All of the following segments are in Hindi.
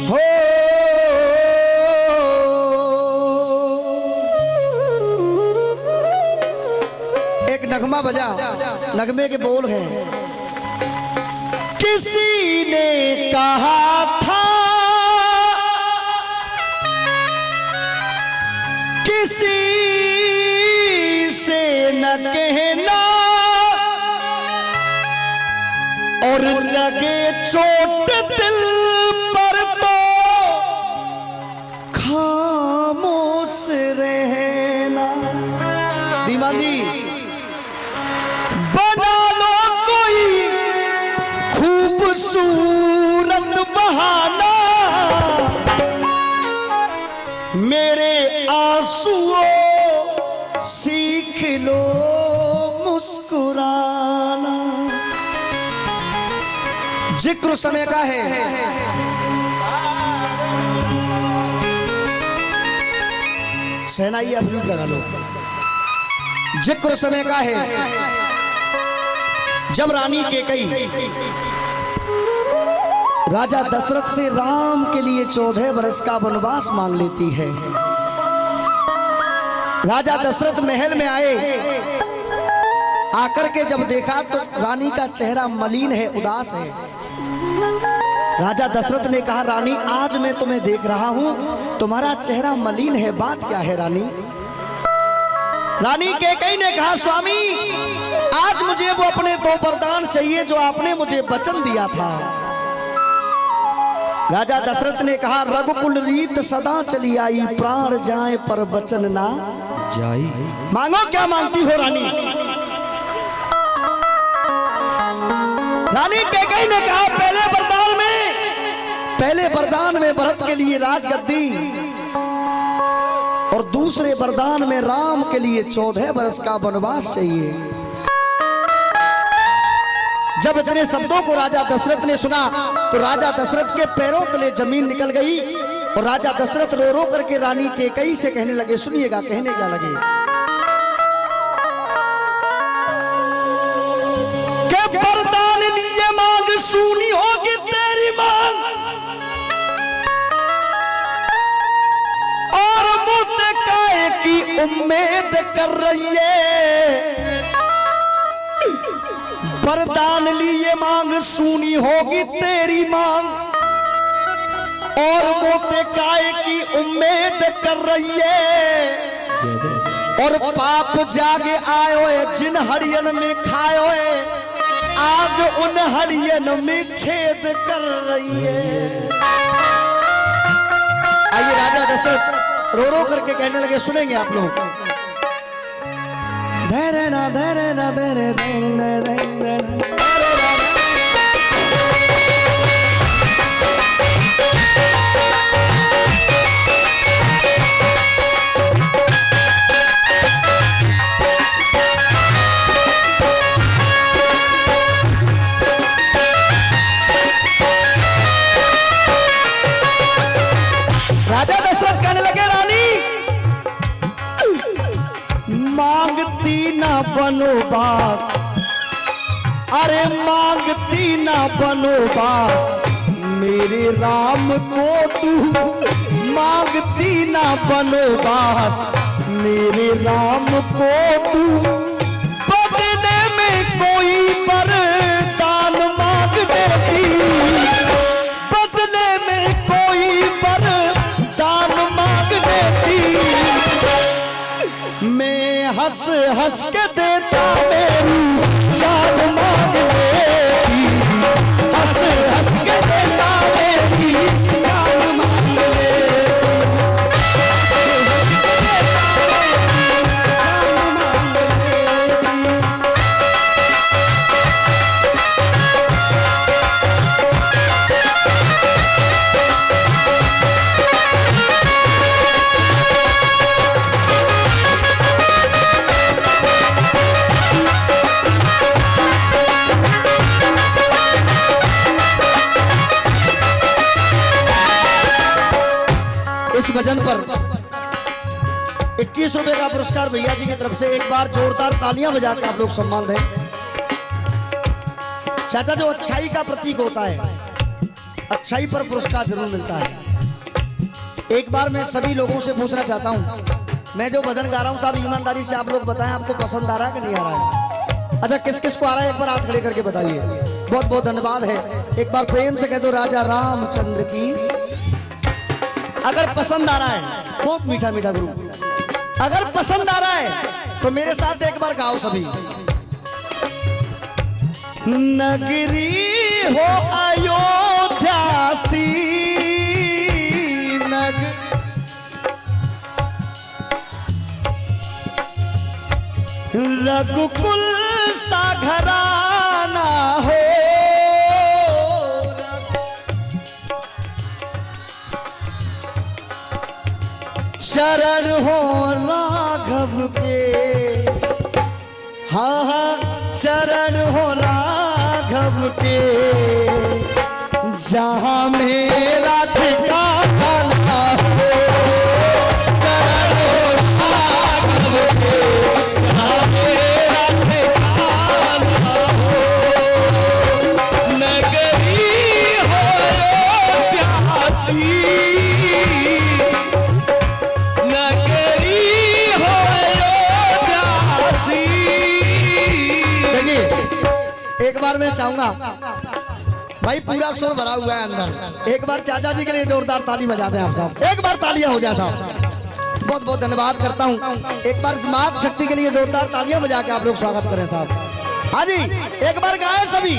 हो एक नगमा बजा, नगमे के बोल हैं। किसी ने कहा था किसी से न कहना, और लगे चोट दिल पर तो खामोश रहना। दीवान जी बना लो कोई खूबसूरत बहाना, मेरे आंसुओं सीख लो मुस्कुराना। जिक्र समय का है, सहनाई अब लगा लो। जिक्र समय का है जब रानी कैकेयी राजा दशरथ से राम के लिए 14 वर्ष का वनवास मांग लेती है। राजा दशरथ महल में आए, आकर के जब देखा तो रानी का चेहरा मलिन है, उदास है। राजा दशरथ ने कहा, रानी आज मैं तुम्हें देख रहा हूं, तुम्हारा चेहरा मलिन है, बात क्या है रानी? रानी कैकेयी ने कहा, स्वामी आज मुझे वो अपने 2 वरदान चाहिए जो आपने मुझे वचन दिया था। राजा दशरथ ने कहा, रघुकुल रीत सदा चली आई, प्राण जाए पर वचन ना जाई। मांगो, क्या मांगती हो रानी? रानी कैकेयी ने कहा, पहले वरदान में भरत के लिए राजगद्दी, और दूसरे वरदान में राम के लिए 14 वर्ष का वनवास चाहिए। जब इतने शब्दों को राजा दशरथ ने सुना तो राजा दशरथ के पैरों तले जमीन निकल गई, और राजा दशरथ रो रो करके रानी कैकेयी से कहने लगे, सुनिएगा कहने क्या लगे कि वरदान लिए मांग सुनी होगी तेरी मांग, और मुझे काहे की उम्मीद कर रही है। वरदान लिए मांग सुनी होगी तेरी मांग, और मोते काय की उम्मीद कर रही है। और पाप जागे आयो है जिन हरियन में खायो है, आज उन हरियन में छेद कर रही है। आइए राजा दशरथ रो रो करके कहने लगे, सुनेंगे आप लोग। धैर्य ना धैर्य ना धैर्य राजा दशरथ कहने लगे, रानी मांगती ना बनो बास, अरे मांगती ना बनो बास, मेरे राम को तू मांगती ना बनो बास, मेरे राम को तू बदले में कोई वरदान मांग लेती, बदले में कोई वरदान मांग लेती। मैं हंस हंस के देता मेरी जान मांग लेती, हंस हंस के देता मेरी जान मांग लेती। इस भजन पर 21 रुपए का पुरस्कार भैया जी की तरफ से, एक बार जोरदार तालियां बजा के आप लोग सम्मान दें। चाचा, जो अच्छाई का प्रतीक होता है अच्छाई पर पुरस्कार जरूर मिलता है। एक बार मैं सभी लोगों से पूछना चाहता हूँ, मैं जो भजन गा रहा हूँ साहब ईमानदारी से आप लोग बताएं आपको पसंद आ रहा है कि नहीं आ रहा है? अच्छा किस किस को आ रहा है एक बार हाथ खड़े करके बताइए। बहुत बहुत धन्यवाद है। एक बार प्रेम से कह दो राजा रामचंद्र की। अगर पसंद आ रहा है, बहुत मीठा मीठा गुरु, अगर पसंद आ रहा है तो मेरे साथ एक बार गाओ सभी। नगरी हो अयोध्या सी रघुकुल सा घराना हो, शरण हो राघव के, हाँ हाँ शरण हो राघव के, जहाँ मेरा ठिकाना हो, शरण हो राघव के, जहाँ मेरा ठिकाना हो, नगरी हो अयोध्या सी, एक बार मैं चाहूंगा भाई पूरा शोर भरा हुआ है अंदर, एक बार चाचा जी के लिए जोरदार ताली बजा दें आप साहब, एक बार तालियां हो जाए साहब। बहुत बहुत धन्यवाद करता हूं। एक बार मात शक्ति के लिए जोरदार तालियां बजा के आप लोग स्वागत करें साहब। हाँ जी एक बार गाएं सभी।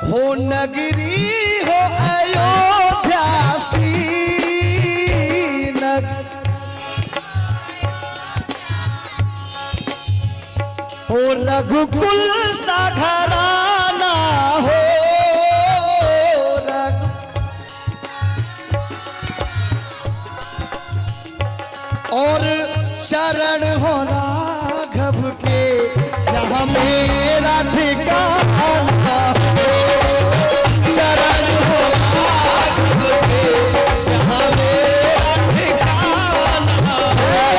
हो नगरी हो अयोध्या सी हो रघुकुल सा घराना हो, और शरण हो राघव के, जहाँ मेरा ठिकाना हो, शरण हो राघव के, जहाँ मेरा ठिकाना हो।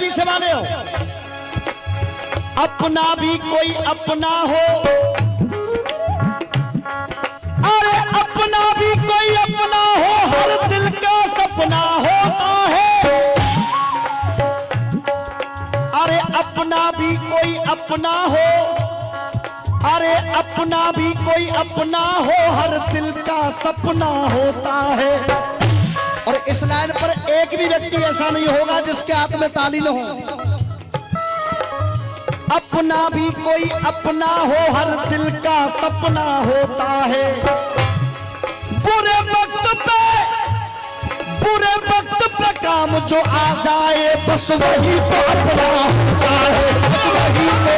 पीछे वाले हो, अपना भी कोई अपना हो, अरे अपना भी कोई अपना हो, हर दिल का सपना होता है, अरे अपना भी कोई अपना हो, अरे अपना भी कोई अपना हो, हर दिल का सपना होता है। और इस लाइन पर एक भी व्यक्ति ऐसा नहीं होगा जिसके हाथ में ताली न हो। अपना भी कोई अपना हो, हर दिल का सपना होता है। बुरे वक्त पे काम जो आ जाए बस वही तो अपना होता है, बस वही तो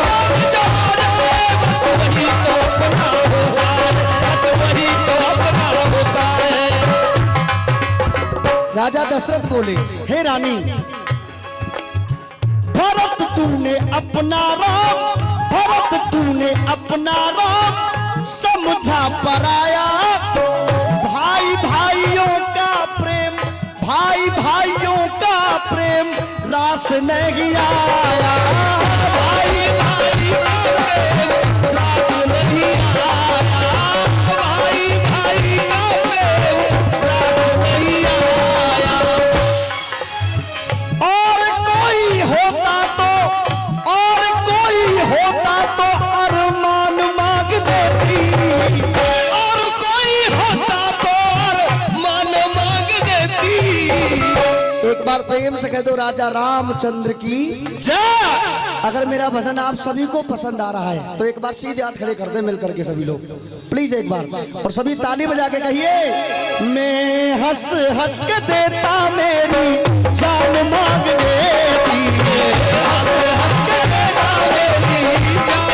जो आ जाए बस वही तो अपना होता है, बस वही तो अपना होता है। राजा दशरथ बोले, हे रानी भरत तूने अपना राम, भरत तूने अपना राम समझा पराया, भाई भाइयों का प्रेम, भाई भाइयों का प्रेम रास नहीं आया, भाई भाई का प्रेम रास नहीं आया, भाई भाई का प्रेम रास नहीं आया। और कोई होता तो अरमान मांग देती, और कोई होता तो अरमान मांग देती। एक बार प्रेम से कह दो राजा रामचंद्र की जय। अगर मेरा भजन आप सभी को पसंद आ रहा है तो एक बार सीधे हाथ खड़े कर दे मिल करके सभी लोग प्लीज एक बार, और सभी ताली बजा के कहिए, मैं हंस हंस के देता मेरी जान मांग लेती, हंस हंस के देता मेरी जान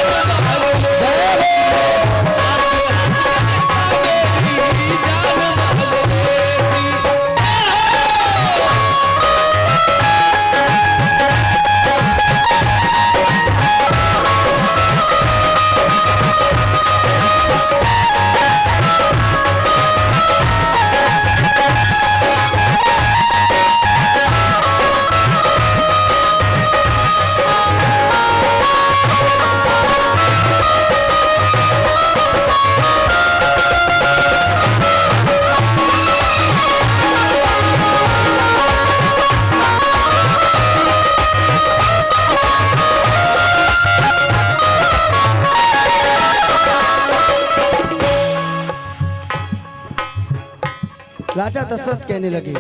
राजा दशरथ कहने लगे,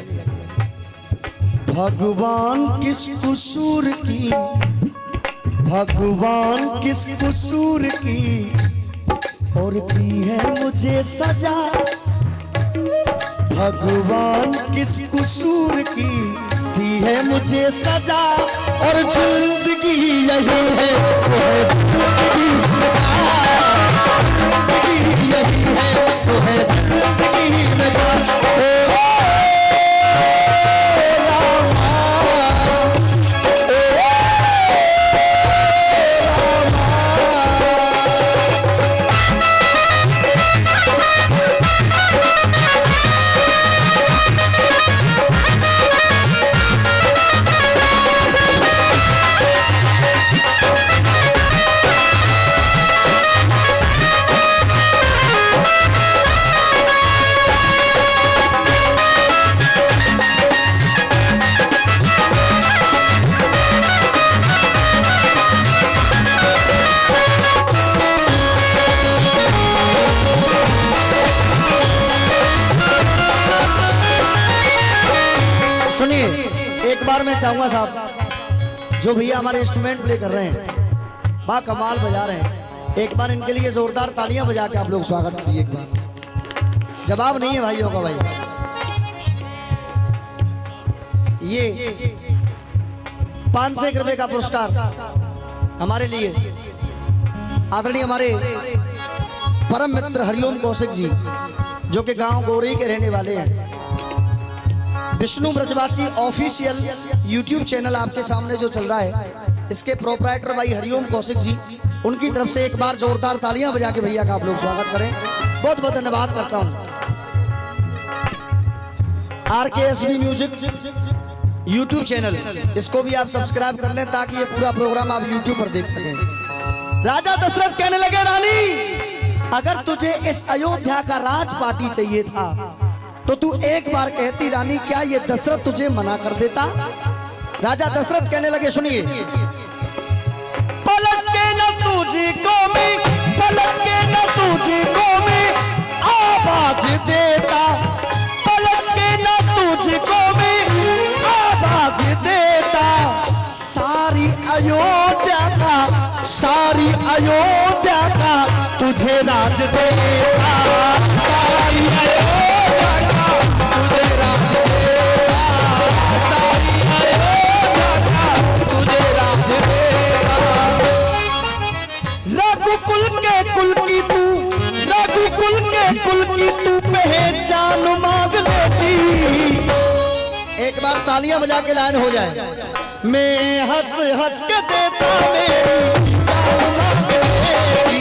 भगवान किस कसूर की, भगवान किस कसूर की और दी है मुझे सजा, भगवान किस कसूर की दी है मुझे सजा, और जिंदगी यही है वो है जिंदगी, जिंदगी यही है वो है जिंदगी में जान। एक बार मैं चाहूंगा साहब, जो भैया हमारे इंस्ट्रूमेंट प्ले कर रहे हैं, बा कमाल बजा रहे हैं, एक बार इनके लिए जोरदार तालियां बजा के आप लोग स्वागत कीजिए। एक बार जवाब नहीं है भाइयों का। भाई ये 500 रुपए का पुरस्कार हमारे लिए आदरणीय हमारे परम मित्र हरिओम कौशिक जी, जो कि गांव गोरी के रहने वाले हैं। विष्णु ब्रजवासी ऑफिशियल यूट्यूब चैनल आपके सामने जो चल रहा है, इसके प्रोपराइटर भाई हरिओम कौशिक जी, उनकी तरफ से एक बार जोरदार तालियां बजा के भैया का आप लोग स्वागत करें। बहुत बहुत धन्यवाद करता हूं। RKSB म्यूजिक यूट्यूब चैनल, इसको भी आप सब्सक्राइब कर लें ताकि ये पूरा प्रोग्राम आप यूट्यूब पर देख सकें। राजा दशरथ कहने लगे, रानी अगर तुझे इस अयोध्या का राजपाटी चाहिए था तो तू एक बार कहती, रानी क्या ये दशरथ तुझे मना कर देता। राजा दशरथ कहने लगे, सुनिए, पलट के न तुझको में, पलट के न तुझको में आवाज देता, पलट के न तुझको में आवाज देता, सारी अयोध्या का, सारी अयोध्या का तुझे राज देता, सारी अयोध्या का तुझे राज देता, सारी अयोध्या का तुझे राज देता। रघुकुल के कुल की तू, रघुकुल के कुल की तू पहचान मांग लेती। एक बार तालियां बजा के लाइन हो जाए। मैं हंस हंस के देता मेरी जान मांग लेती,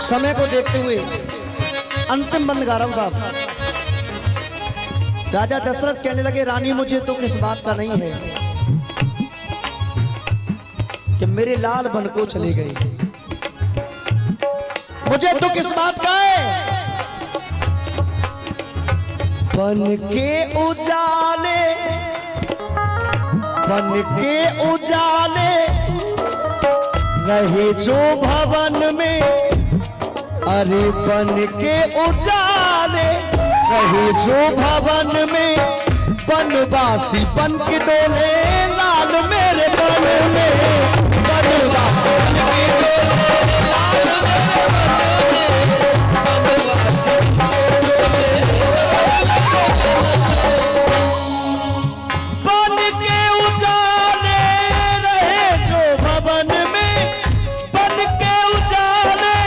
समय को देखते हुए अंतिम बंद गा रहा हूं साहब। राजा दशरथ कहने लगे, रानी मुझे तो किस बात का नहीं है कि मेरे लाल बन को चले गए, मुझे तो किस बात का है। बन के उजाले, बन के उजाले रहे जो भवन में, अरे बन के उजाले रहे जो भवन में, बनवासी बन के डोले लाल मेरे बन में, बनवासी बन के डोले लाल मेरे बन में, बनवासी बन के उजाले रहे जो भवन में, बन के उजाले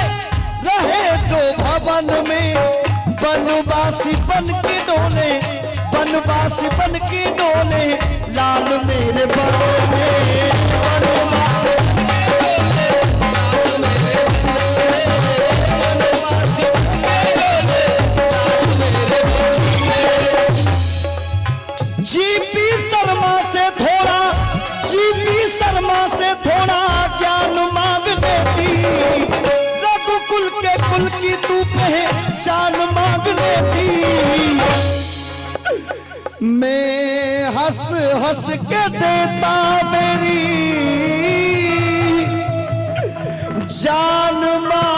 रहे जो भवन में, बनवासी बन के डोले, बनवासी बन के डोले लाल मेरे बन में, बनवासी बन के डोले लाल मेरे बन में, बनवासी बन के डोले लाल मेरे बन में। शर्मा से थोड़ा ज्ञान मांग लेती, रघुकुल के कुल की तू पहचान मांग लेती। मैं हंस हंस के देता मेरी जान मांग